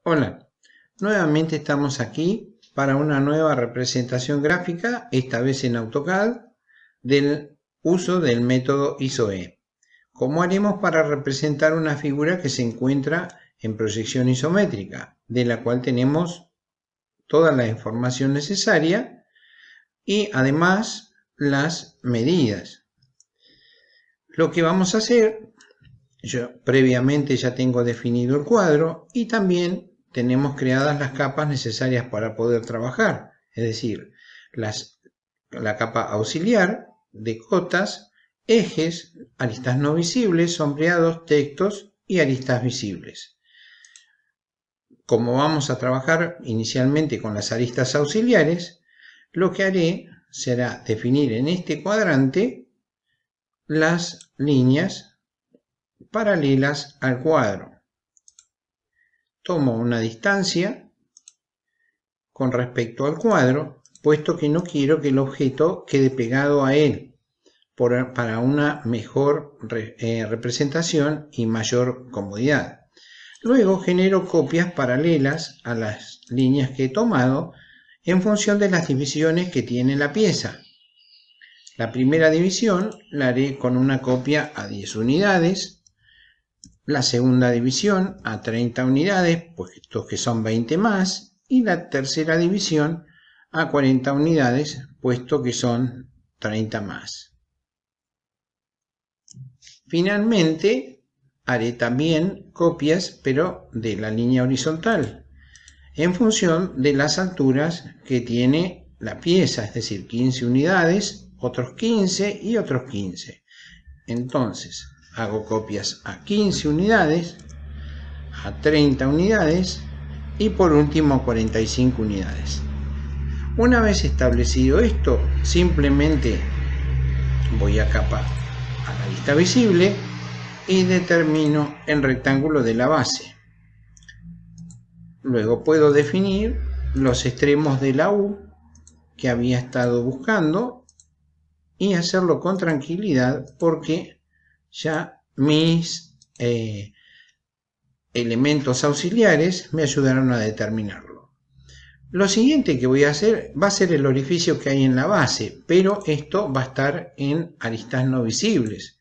Hola, nuevamente estamos aquí para una nueva representación gráfica, esta vez en AutoCAD, del uso del método ISOE. ¿Cómo haremos para representar una figura que se encuentra en proyección isométrica, de la cual tenemos toda la información necesaria y además las medidas? Lo que vamos a hacer, yo previamente ya tengo definido el cuadro y también tenemos creadas las capas necesarias para poder trabajar, es decir, la capa auxiliar de cotas, ejes, aristas no visibles, sombreados, textos y aristas visibles. Como vamos a trabajar inicialmente con las aristas auxiliares, lo que haré será definir en este cuadrante las líneas paralelas al cuadro. Tomo una distancia con respecto al cuadro, puesto que no quiero que el objeto quede pegado a él, para una mejor representación y mayor comodidad. Luego genero copias paralelas a las líneas que he tomado en función de las divisiones que tiene la pieza. La primera división la haré con una copia a 10 unidades, la segunda división a 30 unidades, puesto que son 20 más, y la tercera división a 40 unidades, puesto que son 30 más. Finalmente, haré también copias, pero de la línea horizontal, en función de las alturas que tiene la pieza, es decir, 15 unidades, otros 15 y otros 15. Entonces, hago copias a 15 unidades, a 30 unidades y por último a 45 unidades. Una vez establecido esto, simplemente voy a capa a la vista visible y determino el rectángulo de la base. Luego puedo definir los extremos de la U que había estado buscando y hacerlo con tranquilidad porque ya mis elementos auxiliares me ayudaron a determinarlo. Lo siguiente que voy a hacer va a ser el orificio que hay en la base, pero esto va a estar en aristas no visibles.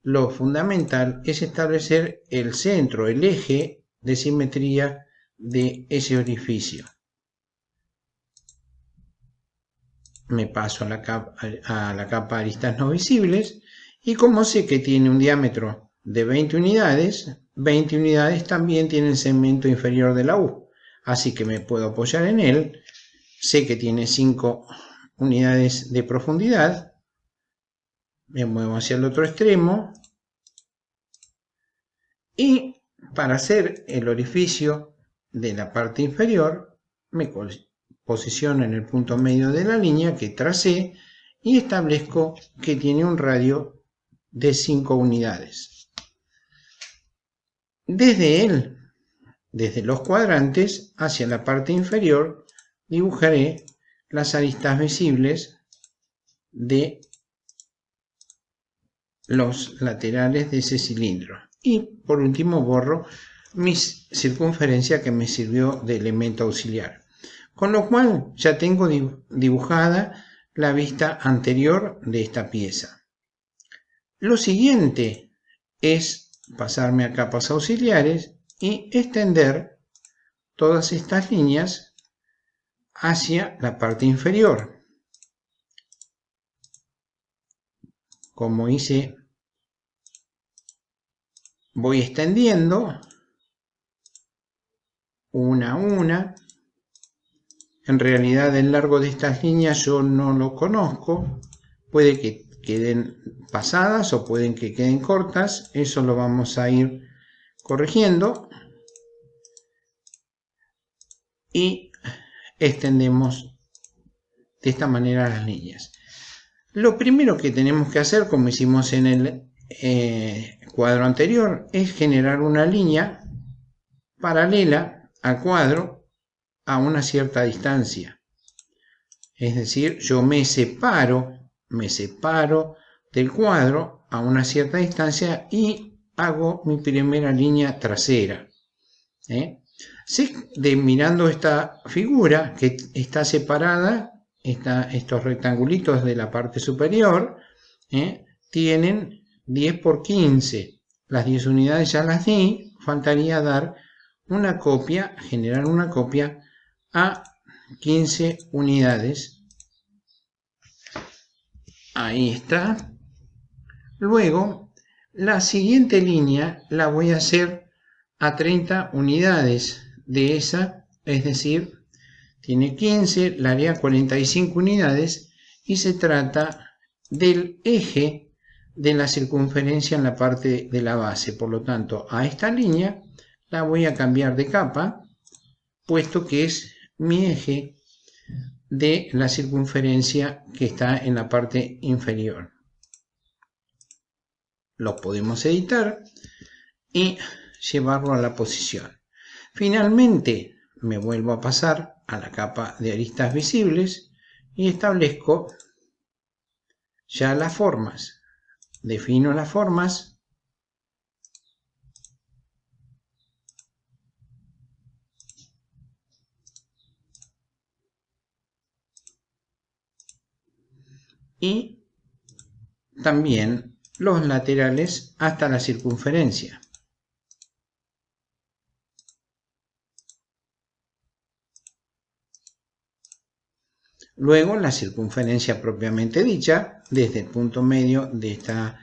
Lo fundamental es establecer el centro, el eje de simetría de ese orificio. Me paso a la capa aristas no visibles y como sé que tiene un diámetro de 20 unidades también tiene el segmento inferior de la U. Así que me puedo apoyar en él. Sé que tiene 5 unidades de profundidad. Me muevo hacia el otro extremo. Y para hacer el orificio de la parte inferior, me posiciono en el punto medio de la línea que tracé y establezco que tiene un radio de 5 unidades. Desde los cuadrantes hacia la parte inferior, dibujaré las aristas visibles de los laterales de ese cilindro. Y por último borro mi circunferencia que me sirvió de elemento auxiliar. Con lo cual ya tengo dibujada la vista anterior de esta pieza. Lo siguiente es pasarme a capas auxiliares y extender todas estas líneas hacia la parte inferior. Como hice, voy extendiendo una a una. En realidad el largo de estas líneas yo no lo conozco. Puede que queden pasadas o pueden que queden cortas. Eso lo vamos a ir corrigiendo. Y extendemos de esta manera las líneas. Lo primero que tenemos que hacer, como hicimos en el cuadro anterior, es generar una línea paralela al cuadro a una cierta distancia. Es decir, yo me separo del cuadro a una cierta distancia y hago mi primera línea trasera. Mirando esta figura que está separada, estos rectangulitos de la parte superior tienen 10 por 15. Las 10 unidades ya las di, faltaría dar una copia, generar una copia a 15 unidades. Ahí está. Luego, la siguiente línea la voy a hacer a 30 unidades de esa, es decir, tiene 15, la haré a 45 unidades y se trata del eje de la circunferencia en la parte de la base. Por lo tanto, a esta línea la voy a cambiar de capa, puesto que es mi eje de la circunferencia que está en la parte inferior. Lo podemos editar y llevarlo a la posición. Finalmente me vuelvo a pasar a la capa de aristas visibles y establezco ya las formas. Defino las formas. Y también los laterales hasta la circunferencia. Luego la circunferencia propiamente dicha, desde el punto medio de esta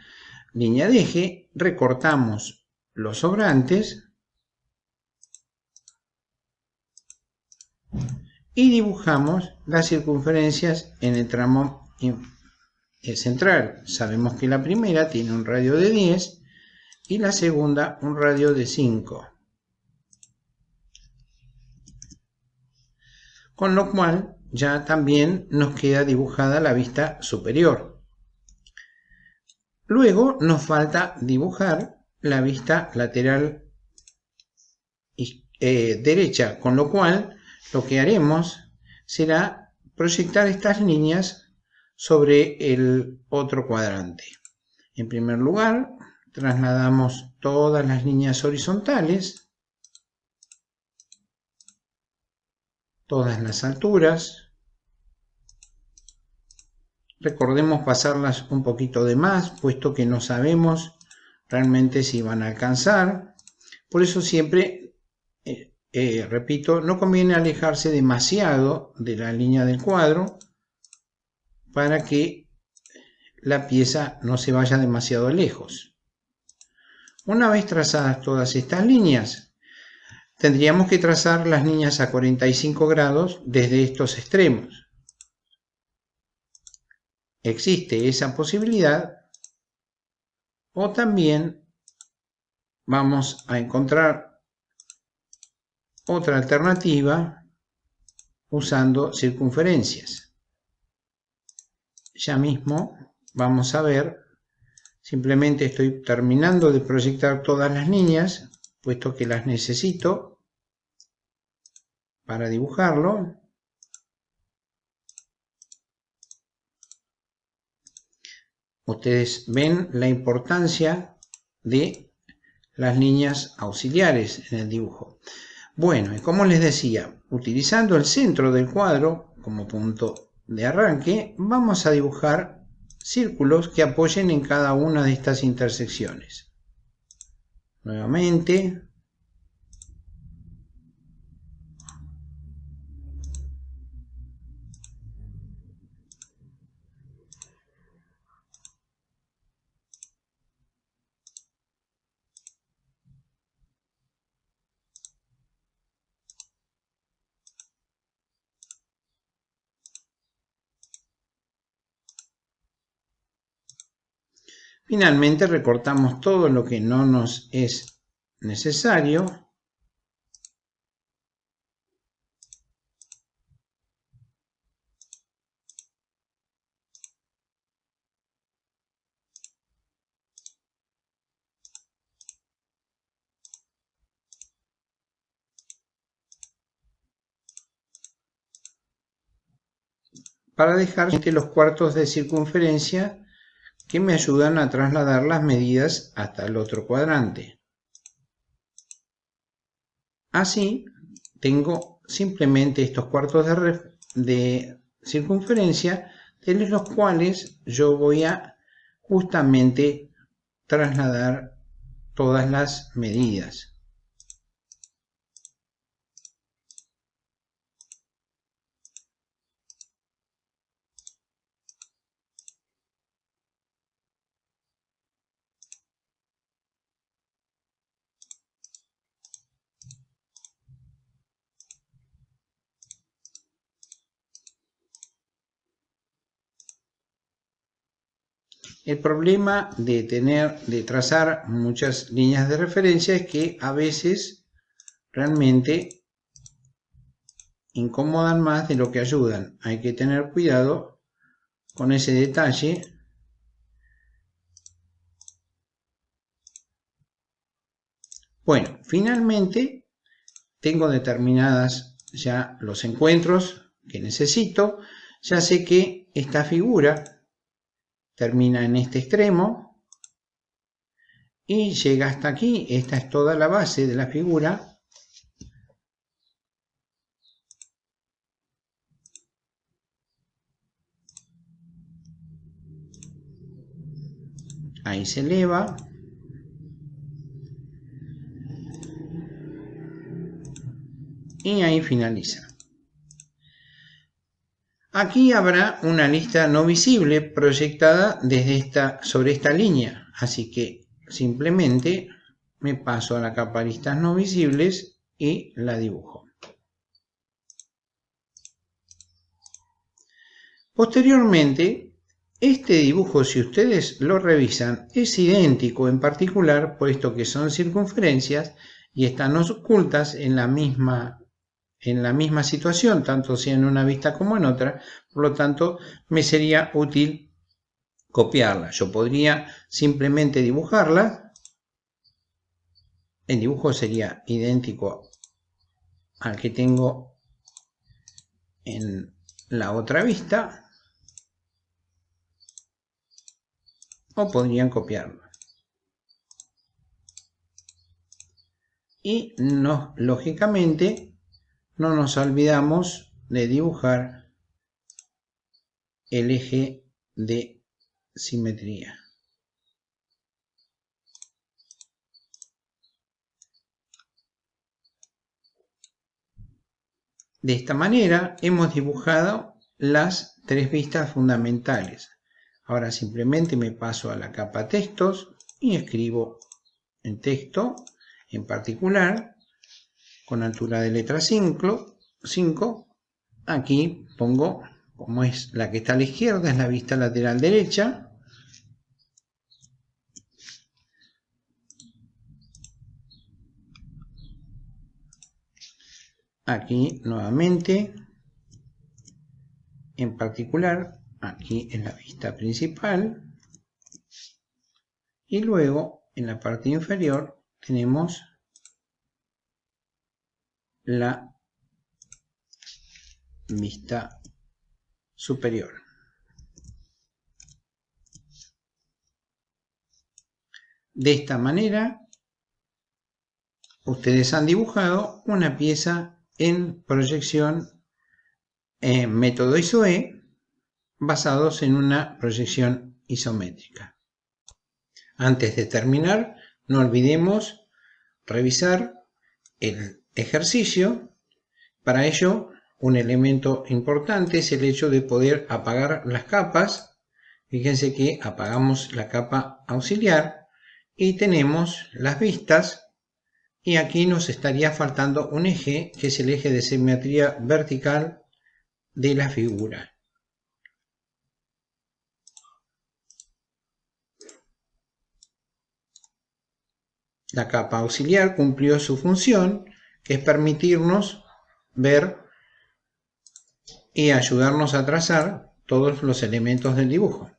línea de eje, recortamos los sobrantes y dibujamos las circunferencias en el tramo central. Sabemos que la primera tiene un radio de 10 y la segunda un radio de 5. Con lo cual ya también nos queda dibujada la vista superior. Luego nos falta dibujar la vista lateral derecha, con lo cual lo que haremos será proyectar estas líneas sobre el otro cuadrante. En primer lugar, trasladamos todas las líneas horizontales, todas las alturas. Recordemos pasarlas un poquito de más, puesto que no sabemos realmente si van a alcanzar. Por eso siempre, repito, no conviene alejarse demasiado de la línea del cuadro para que la pieza no se vaya demasiado lejos. Una vez trazadas todas estas líneas, tendríamos que trazar las líneas a 45 grados desde estos extremos. Existe esa posibilidad, o también vamos a encontrar otra alternativa usando circunferencias. Ya mismo vamos a ver, simplemente estoy terminando de proyectar todas las líneas, puesto que las necesito para dibujarlo. Ustedes ven la importancia de las líneas auxiliares en el dibujo. Bueno, y como les decía, utilizando el centro del cuadro como punto de arranque, vamos a dibujar círculos que apoyen en cada una de estas intersecciones. Nuevamente, finalmente recortamos todo lo que no nos es necesario. Para dejar los cuartos de circunferencia que me ayudan a trasladar las medidas hasta el otro cuadrante. Así tengo simplemente estos cuartos de circunferencia, de los cuales yo voy a justamente trasladar todas las medidas. El problema de trazar muchas líneas de referencia es que a veces realmente incomodan más de lo que ayudan. Hay que tener cuidado con ese detalle. Bueno, finalmente tengo determinadas ya los encuentros que necesito. Ya sé que esta figura termina en este extremo y llega hasta aquí. Esta es toda la base de la figura. Ahí se eleva. Y ahí finaliza. Aquí habrá una lista no visible proyectada sobre esta línea, así que simplemente me paso a la capa listas no visibles y la dibujo. Posteriormente, este dibujo, si ustedes lo revisan, es idéntico en particular, puesto que son circunferencias y están ocultas en la misma situación, tanto sea en una vista como en otra. Por lo tanto, me sería útil copiarla. Yo podría simplemente dibujarla. El dibujo sería idéntico al que tengo en la otra vista, o podrían copiarlo. Y lógicamente no nos olvidamos de dibujar el eje de simetría. De esta manera hemos dibujado las tres vistas fundamentales. Ahora simplemente me paso a la capa textos y escribo en texto, en particular, con altura de letra 5. Aquí pongo, como es la que está a la izquierda, es la vista lateral derecha. Aquí nuevamente, en particular, aquí en la vista principal. Y luego, en la parte inferior, tenemos la vista superior. De esta manera, ustedes han dibujado una pieza en proyección método ISOE basados en una proyección isométrica. Antes de terminar, no olvidemos revisar el ejercicio. Para ello, un elemento importante es el hecho de poder apagar las capas. Fíjense que apagamos la capa auxiliar y tenemos las vistas. Y aquí nos estaría faltando un eje, que es el eje de simetría vertical de la figura. La capa auxiliar cumplió su función, que es permitirnos ver y ayudarnos a trazar todos los elementos del dibujo.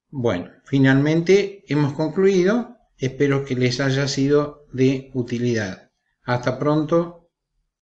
Bueno, finalmente hemos concluido. Espero que les haya sido de utilidad. Hasta pronto.